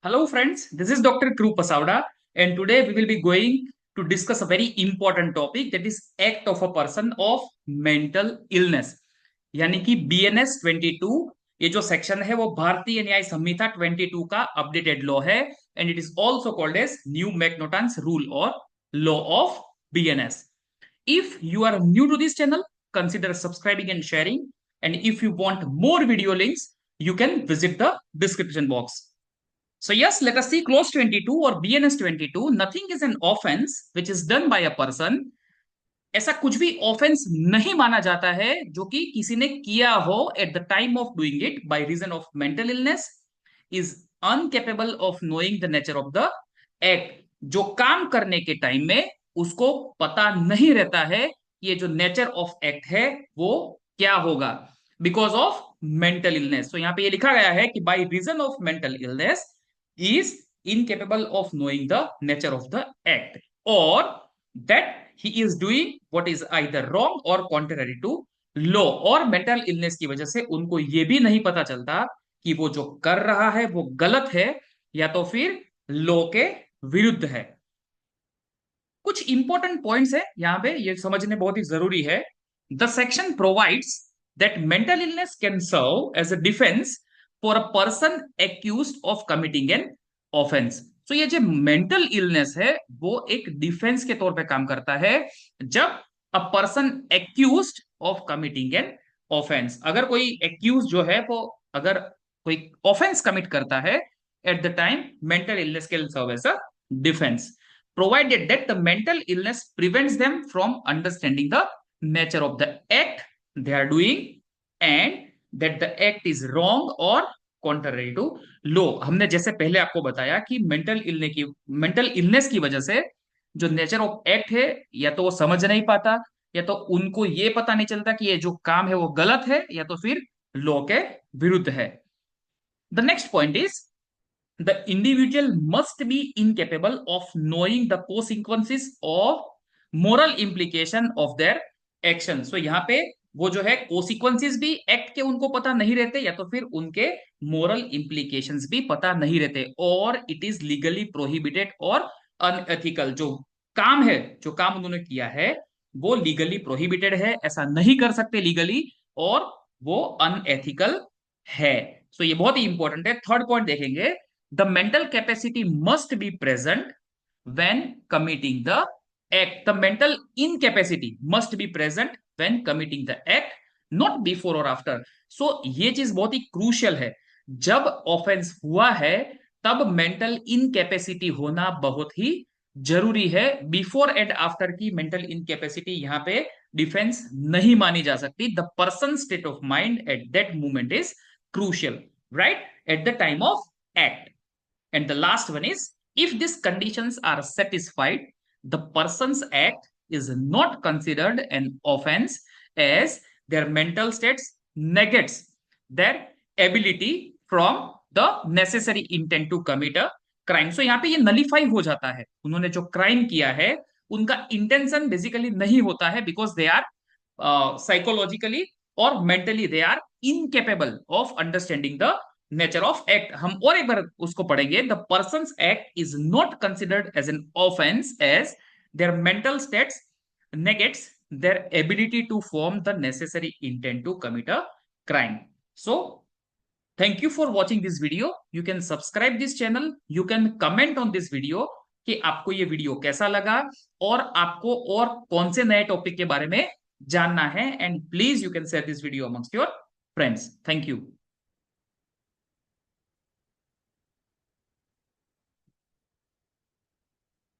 Hello, friends. This is Dr. Kru Pasauda, and today we will be going to discuss a very important topic, that is act of a person of mental illness. यानी कि BNS 22, ये जो section है वो भारतीय न्याय संहिता 22 का updated law है, and it is also called as new McNaughten's rule और law of BNS. If you are new to this channel, consider subscribing and sharing. And if you want more video links, you can visit the description box. So yes, let us see clause 22 or BNS 22. Nothing is an offense which is done by a person. ऐसा कुछ भी offence नहीं माना जाता है जो कि किसी ने किया हो at the time of doing it by reason of mental illness, is incapable of knowing the nature of the act. जो काम करने के टाइम में उसको पता नहीं रहता है ये जो नेचर ऑफ एक्ट है वो क्या होगा, बिकॉज ऑफ मेंटल इलनेस. तो यहां पे ये लिखा गया है कि by reason of mental illness is incapable of knowing the nature of the act, or that he is doing what is either wrong or contrary to law. और mental illness की वजह से उनको ये भी नहीं पता चलता कि वो जो कर रहा है वो गलत है या तो फिर लॉ के विरुद्ध है. कुछ इंपॉर्टेंट पॉइंट्स है यहां पे, ये समझने बहुत ही जरूरी है. The section provides that mental illness can serve as a defence for a person accused of committing an offence. तो ये जो मेंटल इलनेस है वो एक डिफेंस के तौर पे काम करता है जब अ person accused of committing an offence. अगर कोई एक्यूज जो है वो अगर कोई ऑफेंस कमिट करता है at the time, mental illness can serve as a defence, provided that the mental illness prevents them from understanding the nature of the act they are doing and that the act is wrong or contrary to law. हमने जैसे पहले आपको बताया कि mental illness की वजह से जो नेचर ऑफ एक्ट है या तो वो समझ नहीं पाता या तो उनको ये पता नहीं चलता कि ये जो काम है वो गलत है या तो फिर लॉ के विरुद्ध है. The next point is the individual must be incapable of knowing the consequences of moral implication of their actions. So यहाँ पे वो जो है consequences भी एक्ट के उनको पता नहीं रहते या तो फिर उनके moral implications भी पता नहीं रहते, और it is legally prohibited और unethical. जो काम है, जो काम उन्होंने किया है वो लीगली प्रोहिबिटेड है, ऐसा नहीं कर सकते लीगली, और वो अनएथिकल है. सो ये बहुत ही इंपॉर्टेंट है. थर्ड पॉइंट देखेंगे, the mental capacity must be present when committing the act. The mental incapacity must be present when committing the act, not before or after. So ये चीज बहुत ही क्रूशियल है. जब ऑफेंस हुआ है तब मेंटल इनकेपेसिटी होना बहुत ही जरूरी है. बिफोर एंड आफ्टर की मेंटल इनकेपेसिटी यहाँ पे डिफेंस नहीं मानी जा सकती. The person state of mind at that moment is crucial, right, eight the time of act. And the last one is, if these conditions are satisfied, the person's act is not considered an offense as their mental states negates their ability from the necessary intent to commit a crime. So यहाँ पे ये nullify हो जाता है. उन्होंने जो crime किया है उनका इंटेंशन बेसिकली नहीं होता है, बिकॉज दे आर साइकोलॉजिकली और mentally they are incapable of understanding the nature of act. हम और एक बार उसको पढ़ेंगे. The person act is not considered as an offence as their mental states negates their ability to form the necessary intent to commit a crime. So thank you for watching this video. You can subscribe this channel, you can comment on this video कि आपको ये video कैसा लगा और आपको और कौन से नए टॉपिक के बारे में जानना है, and please you can share this video amongst your friends. Thank you.